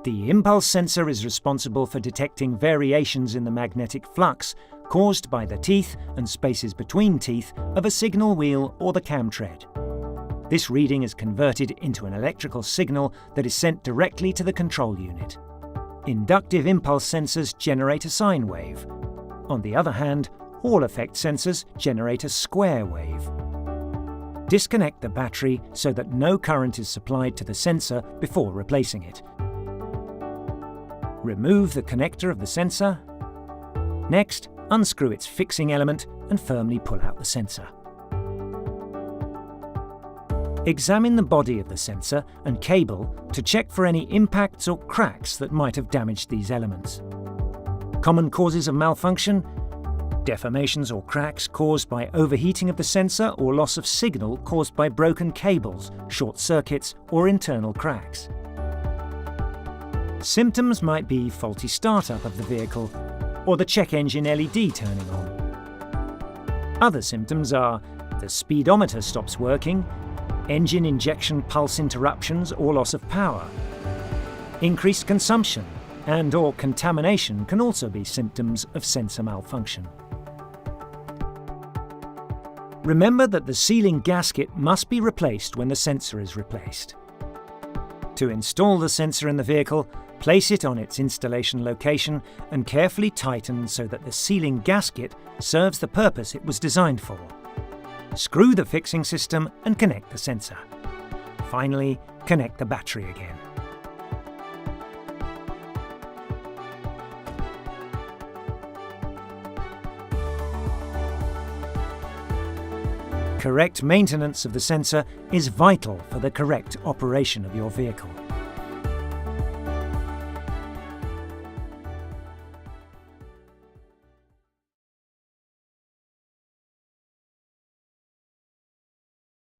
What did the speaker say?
The impulse sensor is responsible for detecting variations in the magnetic flux caused by the teeth and spaces between teeth of a signal wheel or the cam tread. This reading is converted into an electrical signal that is sent directly to the control unit. Inductive impulse sensors generate a sine wave. On the other hand, Hall effect sensors generate a square wave. Disconnect the battery so that no current is supplied to the sensor before replacing it. Remove the connector of the sensor. Next, unscrew its fixing element and firmly pull out the sensor. Examine the body of the sensor and cable to check for any impacts or cracks that might have damaged these elements. Common causes of malfunction: deformations or cracks caused by overheating of the sensor or loss of signal caused by broken cables, short circuits, or internal cracks. Symptoms might be faulty startup of the vehicle or the check engine LED turning on. Other symptoms are the speedometer stops working, engine injection pulse interruptions or loss of power. Increased consumption and/or contamination can also be symptoms of sensor malfunction. Remember that the sealing gasket must be replaced when the sensor is replaced. To install the sensor in the vehicle, place it on its installation location and carefully tighten so that the sealing gasket serves the purpose it was designed for. Screw the fixing system and connect the sensor. Finally, connect the battery again. Correct maintenance of the sensor is vital for the correct operation of your vehicle.